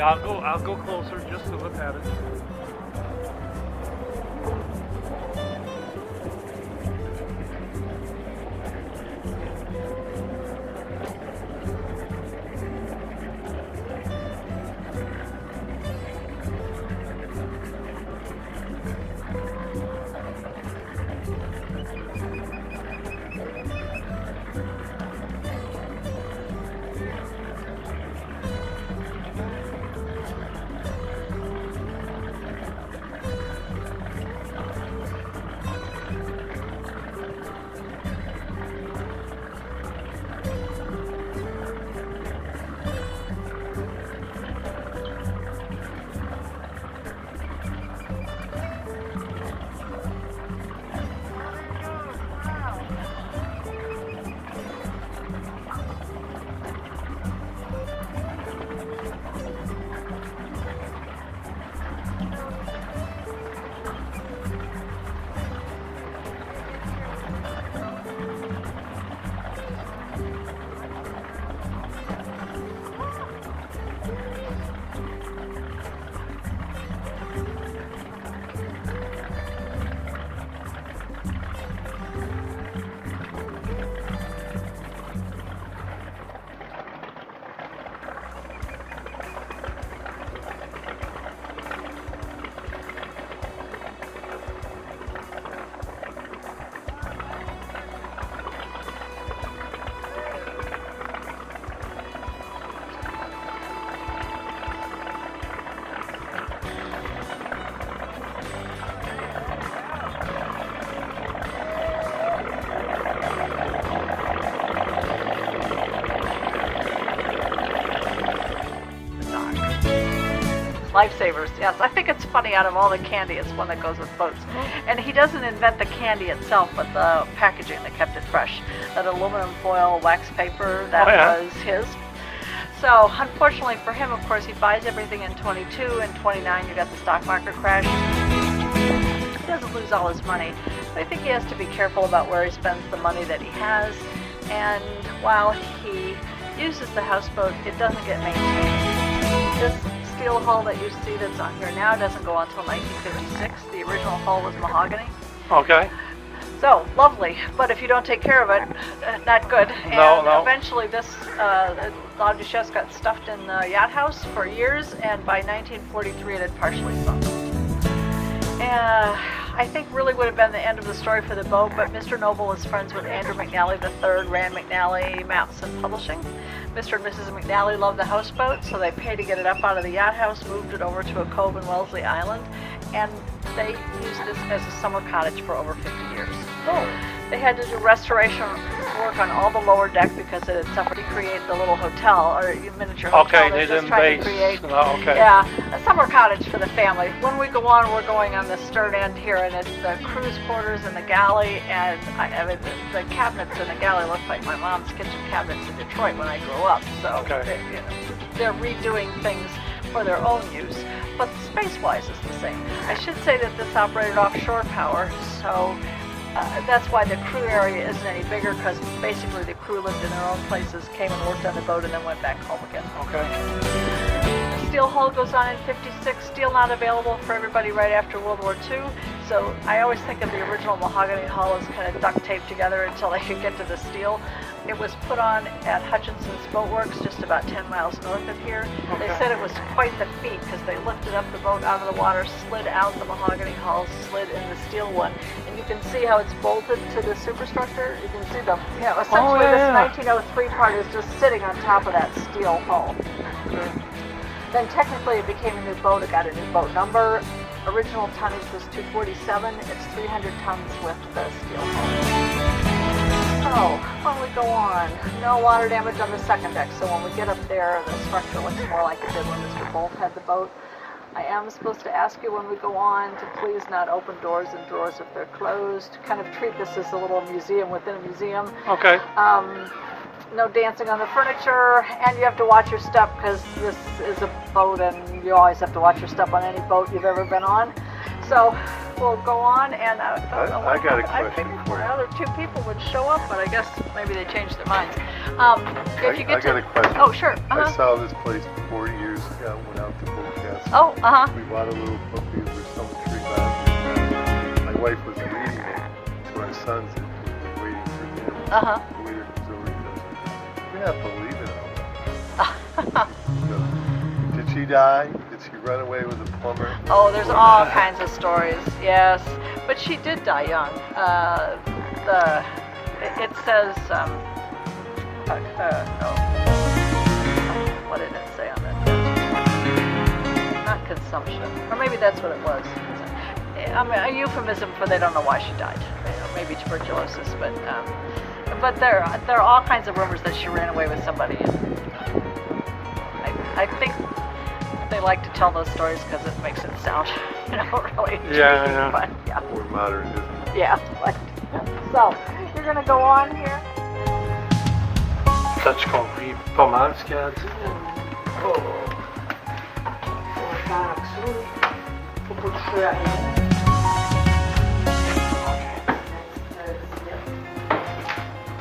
I'll go closer just to look at it. Lifesavers, yes. I think it's funny, out of all the candy, it's one that goes with boats. And he doesn't invent the candy itself, but the packaging that kept it fresh. That aluminum foil wax paper, that was his. So, unfortunately for him, of course, he buys everything in 22. In 29, you got the stock market crash. He doesn't lose all his money, but I think he has to be careful about where he spends the money that he has. And while he uses the houseboat, it doesn't get maintained. This steel hull that you see that's on here now doesn't go until 1956. The original hull was mahogany. Okay. So, lovely, but if you don't take care of it, not good. And no. Eventually this La Duchesse got stuffed in the yacht house for years, and by 1943 it had partially sunk. I think really would have been the end of the story for the boat, but Mr. Noble is friends with Andrew McNally III, ran McNally Maps and Publishing. Mr. and Mrs. McNally loved the houseboat, so they paid to get it up out of the yacht house, moved it over to a cove in Wellesley Island, and they used this as a summer cottage for over 50 years. Oh. They had to do restoration work on all the lower deck because it had suffered to create the little hotel, or miniature hotel. Okay, they didn't base. Okay. Yeah, a summer cottage for the family. When we go on, we're going on the stern end here, and it's the cruise quarters and the galley, and the cabinets in the galley look like my mom's kitchen cabinets in Detroit when I grew up. So they're redoing things for their own use, but space-wise it's the same. I should say that this operated offshore power, so that's why the crew area isn't any bigger, because basically the crew lived in their own places, came and worked on the boat, and then went back home again. Okay. The steel hull goes on in 56. Steel not available for everybody right after World War II. So I always think of the original mahogany hull as kind of duct taped together until they could get to the steel. It was put on at Hutchinson's Boat Works, just about 10 miles north of here. Okay. They said it was quite the feat because they lifted up the boat out of the water, slid out the mahogany hull, slid in the steel one. And you can see how it's bolted to the superstructure. You can see the, essentially this 1903 part is just sitting on top of that steel hull. Then technically it became a new boat. It got a new boat number. Original tonnage was 247. It's 300 tons with the steel hull. So, when we go on, no water damage on the second deck, so when we get up there, the structure looks more like it did when Mr. Bolt had the boat. I am supposed to ask you when we go on to please not open doors and drawers if they're closed. Kind of treat this as a little museum within a museum. Okay. No dancing on the furniture, and you have to watch your step because this is a boat and you always have to watch your step on any boat you've ever been on. So we'll go on, and I don't know what I got a happened. I question figured for the you. other two people would show up, but I guess maybe they changed their minds. If you I get got a question. Oh, sure. I saw this place 40 years ago. Went out to Bull Castle. Oh, We bought a little puppy. We were some tree behind. My wife was reading it to our sons that were waiting for dinner. The waiter comes over and goes, "You're not believing it." He goes, "Did she die? Did she run away with a plumber?" Oh, there's all kinds of stories, yes. But she did die young. It says, no. What did it say on that? Not consumption. Or maybe that's what it was. I mean, a euphemism for they don't know why she died. Maybe tuberculosis, but there are all kinds of rumors that she ran away with somebody. I think they like to tell those stories because it makes it sound, really Yeah. But, yeah. More modern, isn't it? Yeah. So, you're going to go on here? T'as-tu compris pas mal ce qu'elle a dit? Oh. Faut faire absolu. Faut pas toucher à rien.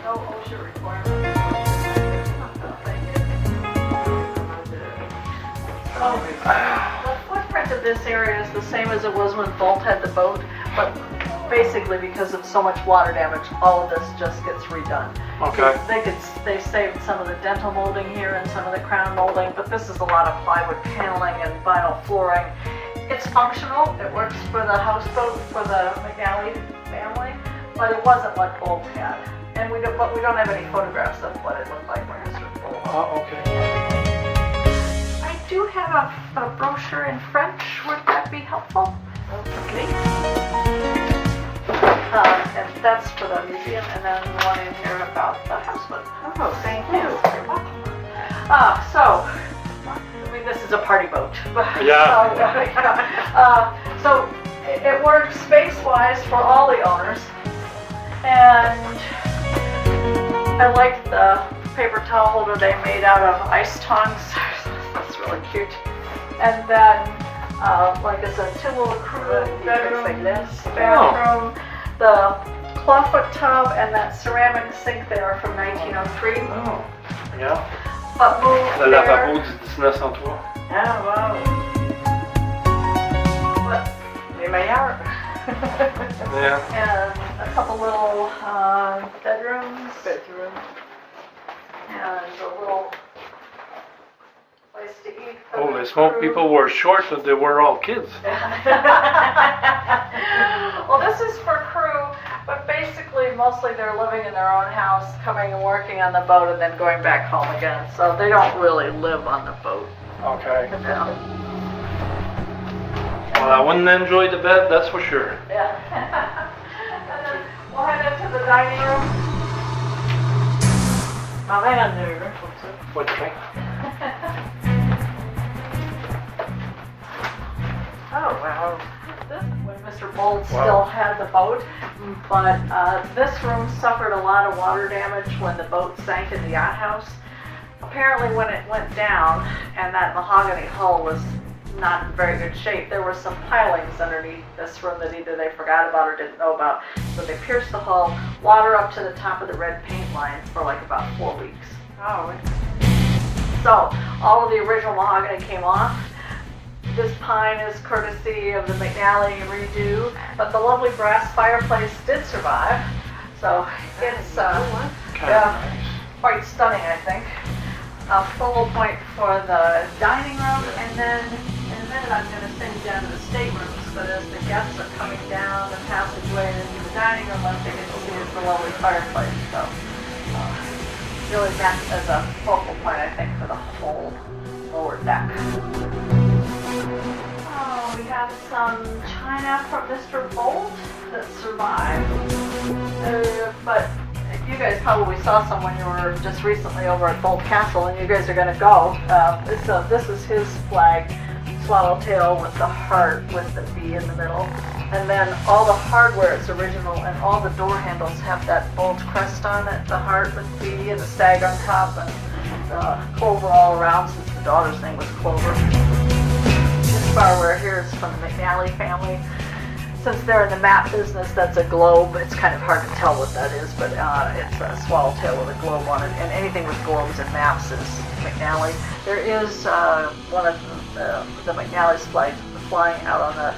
No OSHA requirements. So, the footprint of this area is the same as it was when Bolt had the boat, but basically because of so much water damage, all of this just gets redone. Okay. They saved some of the dental molding here and some of the crown molding, but this is a lot of plywood paneling and vinyl flooring. It's functional. It works for the houseboat for the McNally family, but it wasn't what Bolt had. And we don't have any photographs of what it looked like when Mr. Bolt. Oh, okay. I do have a brochure in French. Would that be helpful? Okay. And that's for the museum, and then one in here about the houseboat. Oh, thank you. So, I mean, this is a party boat. Yeah. So, it works space-wise for all the owners, and I like the paper towel holder they made out of ice tongs. That's really cute. And then, like I said, two little crew bedrooms, bathroom, the clawfoot tub, and that ceramic sink there from 1903. Oh, regarde. But moved Le there. lavabo du 1903. Oh, wow. But les meilleurs. Yeah. And a couple little bedrooms. And a little place to eat. for Oh, the les smoke crew. people were short, but they were all kids. Well, this is for crew, but basically, mostly they're living in their own house, coming and working on the boat, and then going back home again. So they don't really live on the boat. Okay. No. Well, I wouldn't enjoy the bed, that's for sure. Yeah. And then we'll head into the dining room. My man knew. What do you think? Oh, wow. This when Mr. Bolt still had the boat, but this room suffered a lot of water damage when the boat sank in the yacht house. Apparently when it went down and that mahogany hull was not in very good shape, there were some pilings underneath this room that either they forgot about or didn't know about. So they pierced the hull, water up to the top of the red paint line for like about 4 weeks. Oh, So all of the original mahogany came off. This pine is courtesy of the McNally redo, but the lovely brass fireplace did survive. So it's quite stunning, I think. A focal point for the dining room, and then in a minute I'm going to send you down to the staterooms. But as the guests are coming down the passageway and into the dining room, what they get to see is the lovely fireplace. So really meant as a focal point, I think, for the whole lower deck. Oh, we have some china from Mr. Bolt that survived. But you guys probably saw some when you were just recently over at Bolt Castle, and you guys are going to go. This is his flag, swallowtail with the heart with the B in the middle. And then all the hardware is original, and all the door handles have that Bolt crest on it, the heart with B and the stag on top, and the clover all around, since the daughter's name was Clover. This barware here is from the McNally family. since they're in the map business, that's a globe. It's kind of hard to tell what that is, but it's a swallowtail with a globe on it. And anything with globes and maps is McNally. There is one of the McNally's flying out on the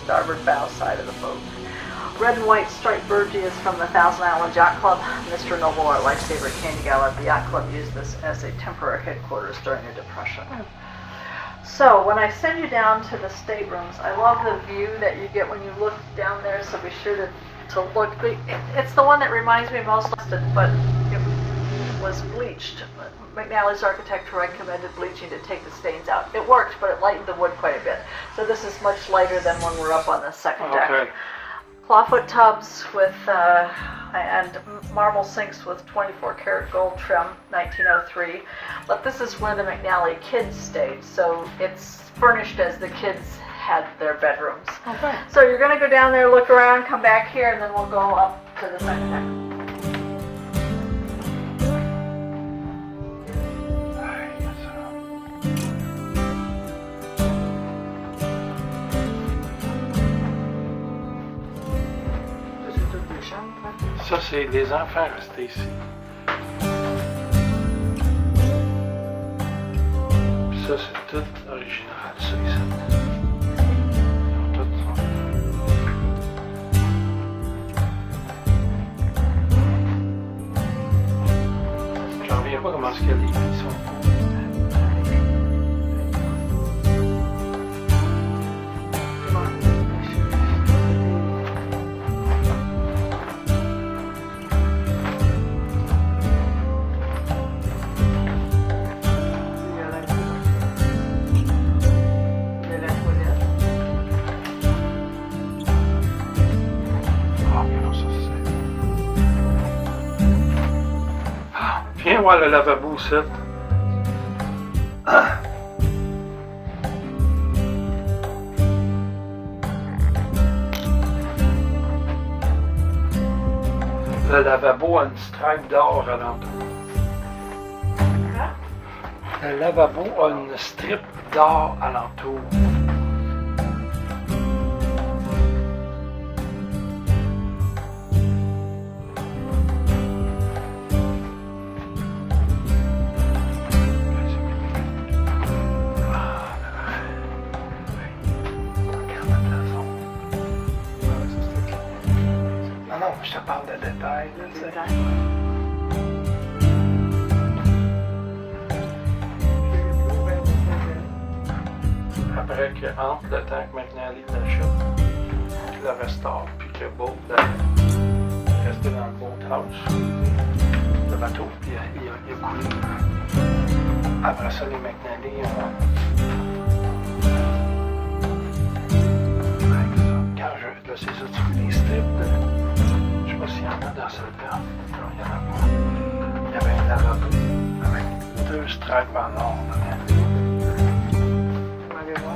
starboard bow side of the boat. Red and white striped burgee is from the Thousand Island Yacht Club. Mr. Noble, our lifesaver candy gala at the yacht club, used this as a temporary headquarters during the Depression. So when I send you down to the staterooms, I love the view that you get when you look down there, so be sure to look. It's the one that reminds me most of it, but it was bleached. McNally's architect recommended bleaching to take the stains out. It worked, but it lightened the wood quite a bit. So this is much lighter than when we're up on the second deck. Clawfoot tubs with and marble sinks with 24 karat gold trim, 1903. But this is where the McNally kids stayed, so it's furnished as the kids had their bedrooms. Okay. So you're going to go down there, look around, come back here, and then we'll go up to the second deck. Ça, c'est les enfants restés ici. Puis ça, c'est tout original, ça, ici. Ils ont tout ça. Je reviens pas comment est-ce que les filles sont. Viens voir le lavabo, ça. Le lavabo a une stripe d'or alentour. Le lavabo a une strip d'or alentour. Je te parle de détails, là, après que, entre le temps que McNally l'achète, qu'il le restaure, puis que Boat resté dans le boathouse, le bateau, puis il a coulé. Après ça, les McNally quand là, c'est ça, tu vois les strips de... Je sais pas s'il y en a dans cette dame. Non, il y en a pas. Il y avait un lavabo avec 2 stripes en or dedans. On va aller voir.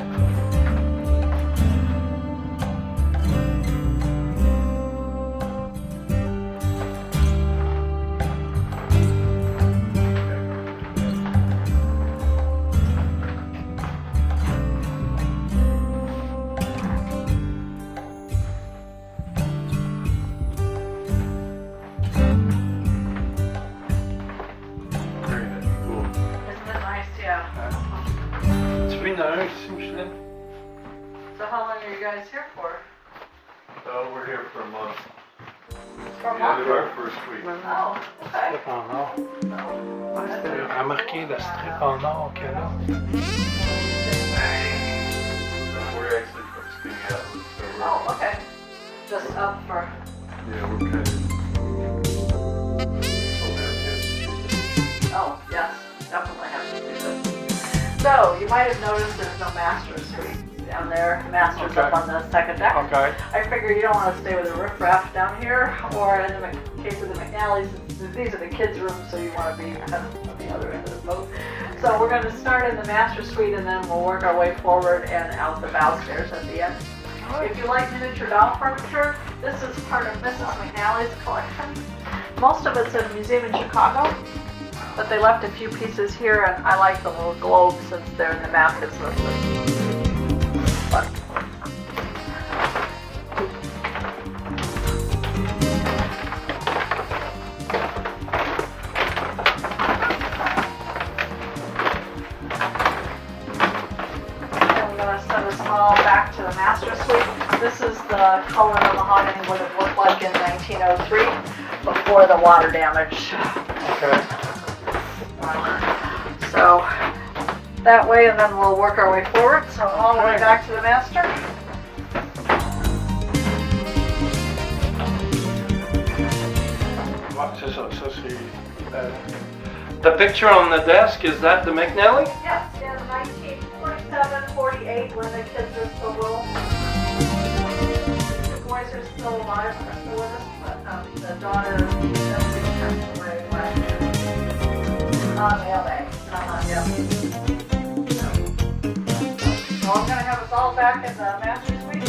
So how long are you guys here for? We're here for a month. For a Yeah, month? our first week. Oh, okay. Strip en or. Remarquez le strip en or qu'elle a. We're actually from Ski Island, so we're, Oh, okay. Just up for... yeah, we're kind of Oh, yes. Definitely have to do this. So, you might have noticed there's no master suite down there. The master's up on the second deck. Okay. I figure you don't want to stay with a riffraff down here, or in the case of the McNally's, these are the kids' rooms, so you want to be kind of on the other end of the boat. So we're going to start in the master suite, and then we'll work our way forward and out the bow stairs at the end. If you like miniature doll furniture, this is part of Mrs. McNally's collection. Most of it's in a museum in Chicago, but they left a few pieces here, and I like the little globes since they're in the map business. But the color of mahogany would have looked like in 1903 before the water damage. Okay. So that way, and then we'll work our way forward. So all the way back to the master. So see, the picture on the desk, is that the McNally? Yes, in 1947, 48, when the kids were still little. The boys are still alive, are still with us, but the daughter passed away last year. LA. Yeah. So I'm going to have us all back in the master suite.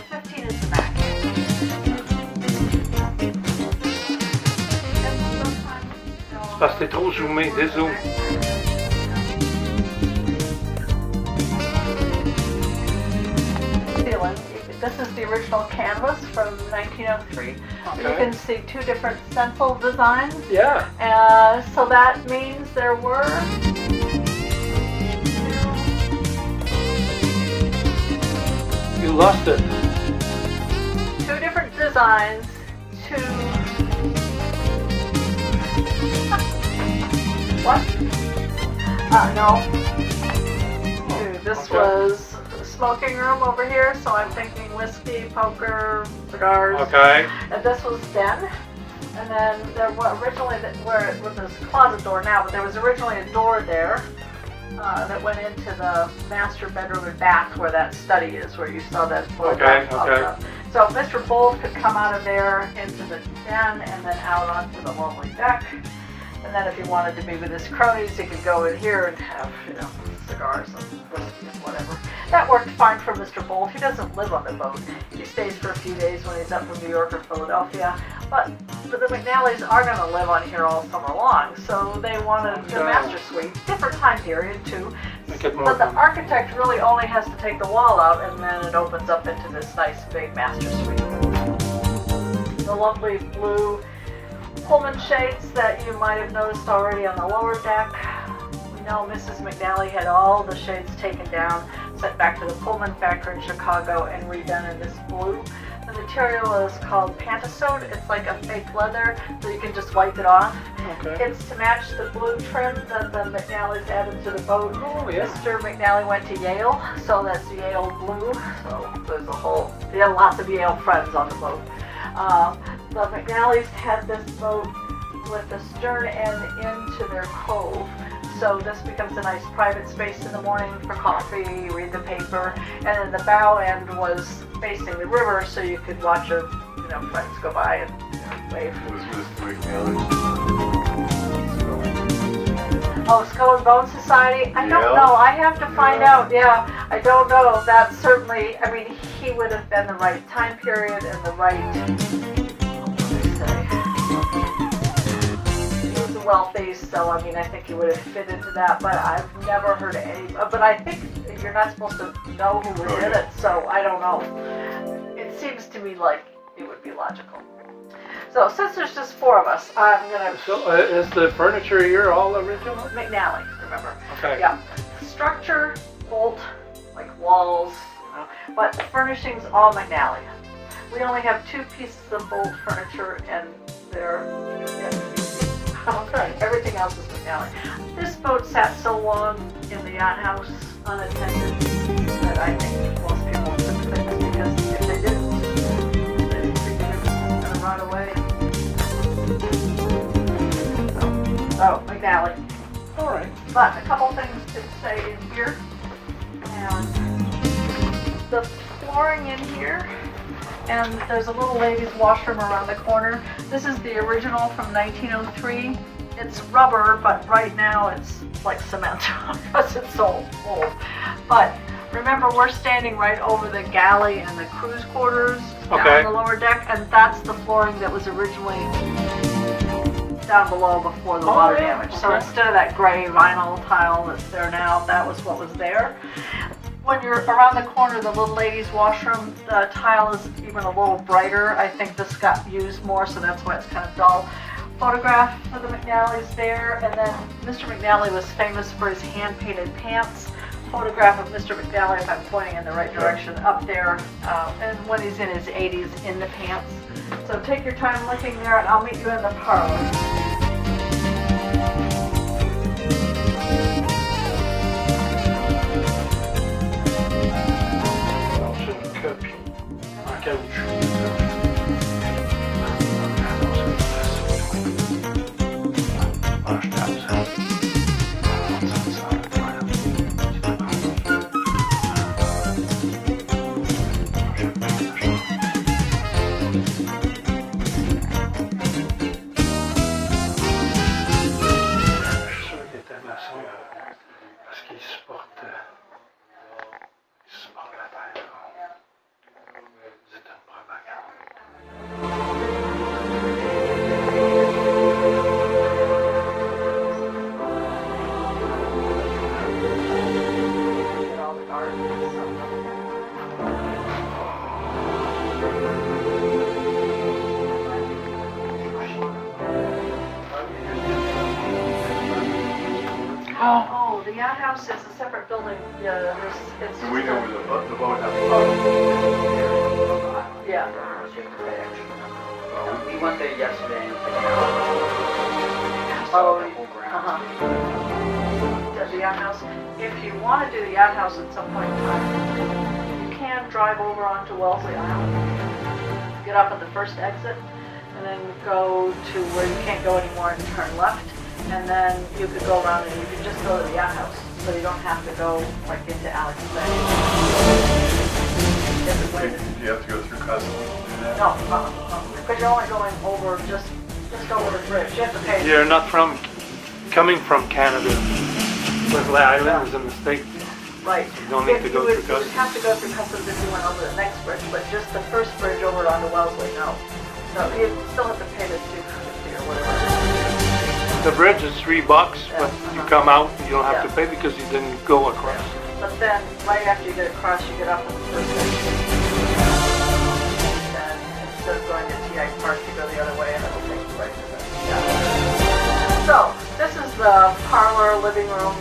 15 is the back. C'est parce que t'es trop zoomé, dézoom. This is the original canvas from 1903. Okay. You can see two different stencil designs. Yeah. So that means there were You lost it. two different designs, What? No. This was the smoking room over here, so I'm thinking whiskey, poker, cigars. Okay. And this was den. And then there was originally, where it was this closet door now, but there was originally a door there that went into the master bedroom and bath where that study is, where you saw that photograph. Okay. So Mr. Bolt could come out of there into the den and then out onto the lovely deck. And then if he wanted to be with his cronies, he could go in here and have, cigars and whiskey and whatever. That worked fine for Mr. Bolt. He doesn't live on the boat. He stays for a few days when he's up from New York or Philadelphia. But the McNallys are going to live on here all summer long, so they wanted the master suite. Different time period, too. But the architect really only has to take the wall out, and then it opens up into this nice big master suite. The lovely blue Pullman shades that you might have noticed already on the lower deck. We know Mrs. McNally had all the shades taken down, sent back to the Pullman factory in Chicago, and redone in this blue. The material is called Pantasode. It's like a fake leather, so you can just wipe it off. Okay. It's to match the blue trim that the McNallys added to the boat. Oh, yeah. Mr. McNally went to Yale, so that's Yale blue. So there's he had lots of Yale friends on the boat. The McNallys had this boat with the stern end into their cove. So this becomes a nice private space in the morning for coffee, read the paper, and then the bow end was facing the river, so you could watch your friends go by and wave. Was Mr. McNally? Oh, Skull and Bone Society? I don't Yeah. know. I have to find out. Yeah, I don't know. That certainly, he would have been the right time period and the right, wealthy, so I think he would have fit into that, but I've never heard any, but I think you're not supposed to know who was in it, so I don't know. It seems to me like it would be logical. So since there's just four of us, I'm gonna... So is the furniture here all original? McNally, remember. Okay. Yeah. Structure, Bolt, like walls, but furnishings, all McNally. We only have two pieces of Bolt furniture, and they're... Okay. Everything else is McNally. This boat sat so long in the yacht house unattended that I think most people took things, because if they didn't, they figured it was going to rot away. So, McNally. All right. But a couple things to say in here. And the flooring in here, and there's a little ladies' washroom around the corner. This is the original from 1903. It's rubber, but right now it's like cement because it's so old. But remember, we're standing right over the galley and the cruise quarters down the lower deck, and that's the flooring that was originally down below before the water damage. So instead of that gray vinyl tile that's there now, that was what was there. When you're around the corner of the little ladies' washroom, the tile is even a little brighter. I think this got used more, so that's why it's kind of dull. Photograph of the McNallys there, and then Mr. McNally was famous for his hand-painted pants. photograph of Mr. McNally, if I'm pointing in the right direction, up there, and when he's in his 80s in the pants. So take your time looking there, and I'll meet you in the parlor. Parce qu'il supporte la terre. C'est une Oh, the outhouse is a separate building. Yeah, it's. Do we know where the boat has? Yeah. We went there yesterday. The outhouse. If you want to do the outhouse at some point in time, you can drive over onto Wellesley Island, get up at the first exit, and then go to where you can't go anymore and turn left. And then you could go around and you could just go to the outhouse, so you don't have to go like into Alex Bay. Do you have to go through customs to do that? No, because you're only going over just over the bridge. You have to pay. You're not coming from Canada. Leslie Island is in the States. Right. You don't need to go through customs. You would have to go through customs if you went over the next bridge, but just the first bridge over onto Wellesley, no. No, you still have to pay the $2.50 or whatever. The bridge is $3, but you come out, you don't have to pay because you didn't go across. But then, right after you get across, you get off at the first exit. And instead of going to TI Park, you go the other way, and it'll take you right to the So, this is the parlor, living room,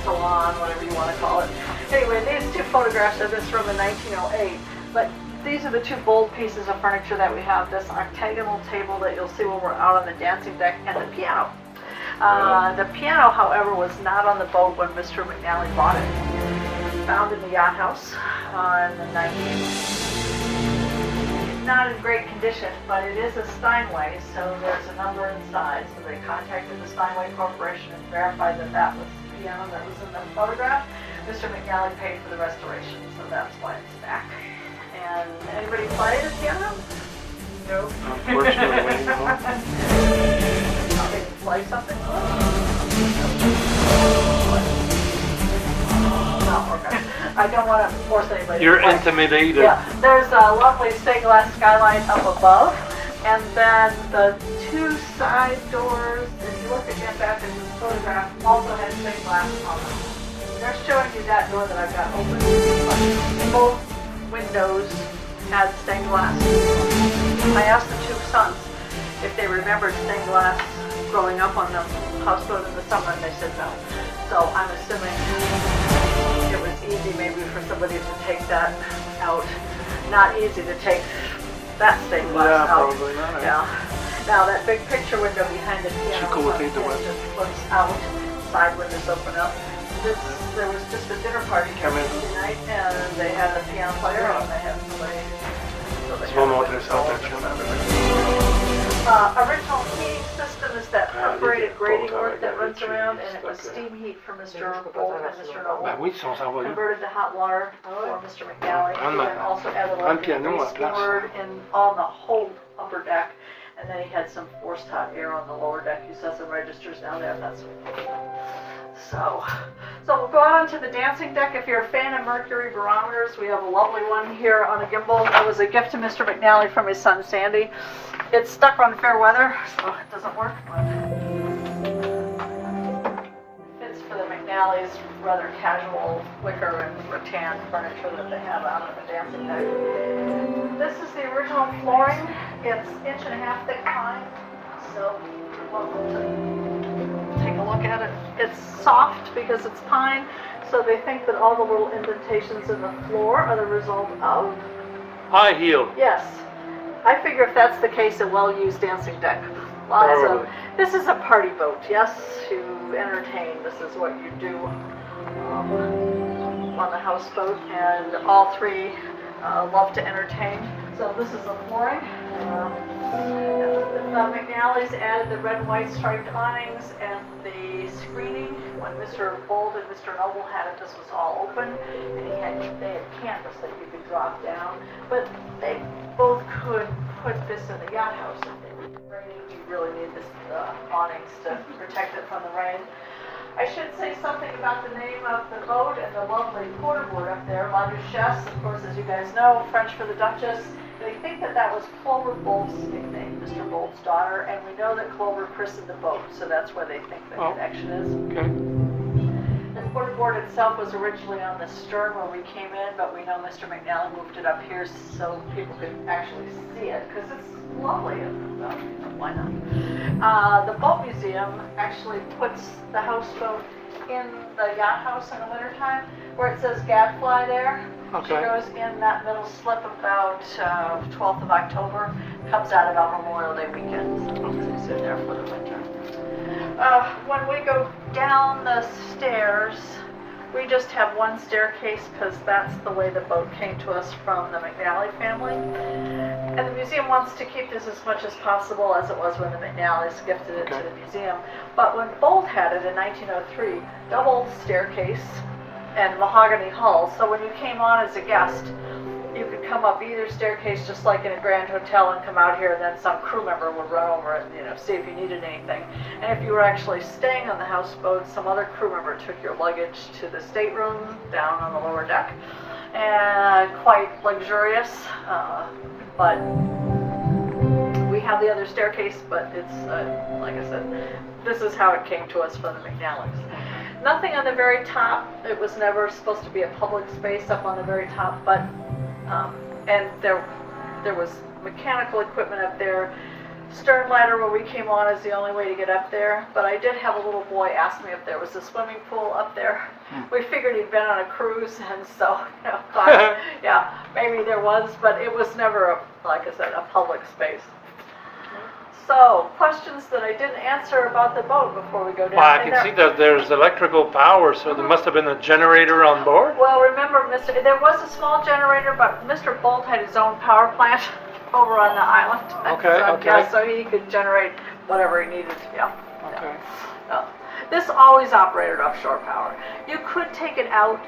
salon, whatever you want to call it. Anyway, these two photographs of this room in 1908, but these are the two bold pieces of furniture that we have. This octagonal table that you'll see when we're out on the dancing deck, and the piano. The piano, however, was not on the boat when Mr. McNally bought it. It was found in the yacht house in the 90s. It's not in great condition, but it is a Steinway, so there's a number inside. So they contacted the Steinway Corporation and verified that that was the piano that was in the photograph. Mr. McNally paid for the restoration, so that's why it's back. And anybody play the piano? No. Unfortunately, no. They play something? No, okay. I don't want to force anybody You're to play. intimidated. Yeah, there's a lovely stained glass skylight up above, and then the two side doors, if you look again back at this photograph, also had stained glass on them. They're showing you that door that I've got open. Both windows had stained glass. I asked the two sons if they remembered stained glass growing up on the houseboat in the summer, and they said no. So I'm assuming it was easy maybe for somebody to take that out. Not easy to take that stained glass out. Probably not. Yeah. Now that big picture window behind the piano just flips out, side windows open up. There was just a dinner party Tuesday night, and they had a piano player, and they had somebody. Original heating system is that perforated grating work that runs around, and it was steam heat for Mr. Bolt and Mr. Noble. Converted to hot water for Mr. McNally, and then also added baseboard on the whole upper deck, and then he had some forced hot air on the lower deck. You saw some registers down there. That's so we'll go out onto the dancing deck. If you're a fan of mercury barometers, we have a lovely one here on a gimbal. It was a gift to Mr. McNally from his son Sandy. It's stuck on fair weather, so it doesn't work. But it fits for the McNally's rather casual wicker and rattan furniture that they have out on the dancing deck. This is the original flooring. It's 1.5 inch thick pine, so you're welcome to take a look at it. It's soft because it's pine, so they think that all the little indentations in the floor are the result of high heel. Yes. I figure if that's the case, a well-used dancing deck. Lots Probably. of. This is a party boat. Yes, you entertain. This is what you do on the houseboat, and all three love to entertain. So this is the flooring. The McNally's added the red and white striped awnings and the screening. When Mr. Bold and Mr. Noble had it, this was all open, and they had canvas that you could drop down. But they both could put this in the yacht house if they were raining. You really need this awnings to protect it from the rain. I should say something about the name of the boat and the lovely quarterboard up there, La Duchesse, of course, as you guys know, French for the Duchess. They think that that was Clover Bolt's nickname, Mr. Bolt's daughter, and we know that Clover christened the boat, so that's where they think the connection is. Okay. The quarterboard itself was originally on the stern where we came in, but we know Mr. McNally moved it up here so people could actually see it, because it's lovely, and why not? The boat museum actually puts the houseboat in the yacht house in the wintertime, where it says Gadfly there. Okay. She goes in that middle slip about 12th of October, comes out about Memorial Day weekend, so it's in there for the winter. When we go down the stairs, we just have one staircase because that's the way the boat came to us from the McNally family. And the museum wants to keep this as much as possible as it was when the McNallys gifted it to the museum. But when Bolt had it in 1903, double staircase and mahogany hull, so when you came on as a guest, you could come up either staircase just like in a grand hotel and come out here, and then some crew member would run over it, see if you needed anything. And if you were actually staying on the houseboat, some other crew member took your luggage to the stateroom down on the lower deck. And quite luxurious, but we have the other staircase, but it's, like I said, this is how it came to us from the McNallys. Nothing on the very top. It was never supposed to be a public space up on the very top, but and there was mechanical equipment up there. Stern ladder where we came on is the only way to get up there, but I did have a little boy ask me if there was a swimming pool up there. We figured he'd been on a cruise, and so thought, yeah, maybe there was, but it was never, like I said, a public space. So, questions that I didn't answer about the boat before we go down. Well, I can see that there's electrical power, so there must have been a generator on board. Well, remember, there was a small generator, but Mr. Bolt had his own power plant over on the island. Okay, so, okay. Yeah, so he could generate whatever he needed. Yeah. Okay. Yeah. This always operated offshore power. You could take it out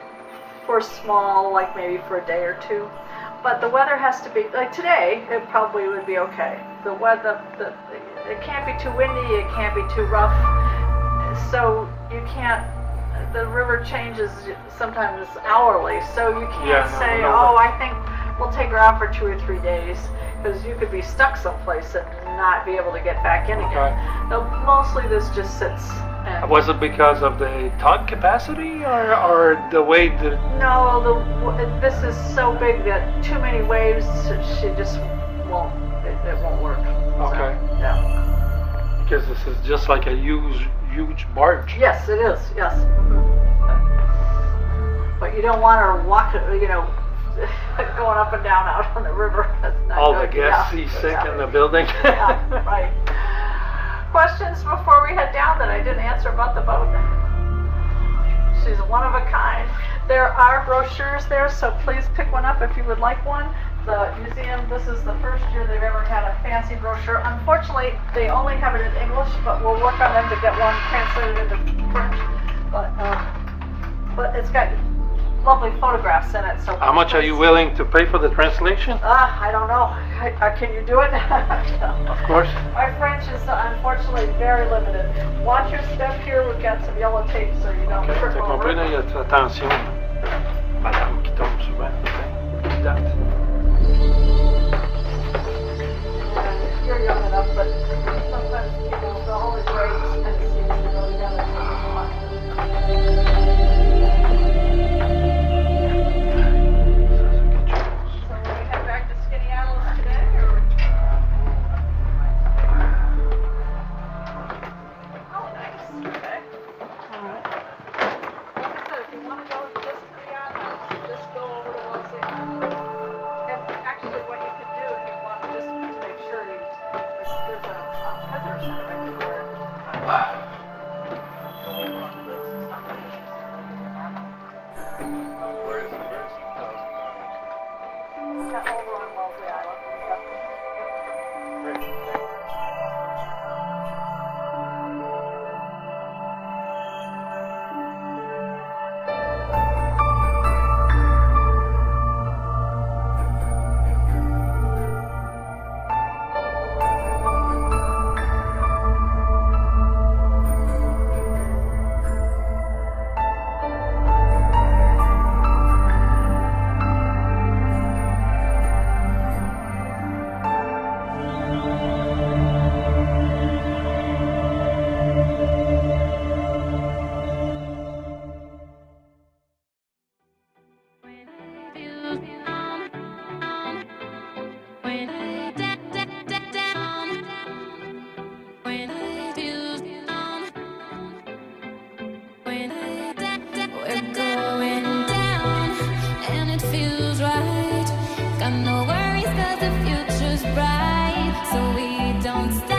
for small, like maybe for a day or two. But the weather has to be, like today, it probably would be okay. The weather, it can't be too windy, it can't be too rough, so you can't, the river changes sometimes hourly, so you can't say, oh, I think we'll take her out for 2 or 3 days, because you could be stuck someplace and not be able to get back in again. So mostly this just sits. Was it because of the tug capacity, or the way the... No, this is so big that too many waves, she just won't, it won't work. Okay. So, yeah. Because this is just like a huge barge. Yes, it is, yes. But you don't want her walking, going up and down out on the river. That's not All good. the guests seasick in the building. Yeah, right. Questions before we head down that I didn't answer about the boat? She's one of a kind. There are brochures there, so please pick one up if you would like one. The museum, this is the first year they've ever had a fancy brochure. Unfortunately, they only have it in English, but we'll work on them to get one translated into French. But it's got lovely photographs in it. So How much are you willing to pay for the translation? I don't know. Can you do it? Of course. My French is unfortunately very limited. Watch your step here. We've got some yellow tape so you don't trip T'as over. compris, là, il y a attention. Madame qui tombe souvent. Date. You're young enough, but sometimes people, the holy grades and it seems to go together. So will we head back to Skinny Islands today, or? Oh, nice. Okay. future's bright, so we don't stop.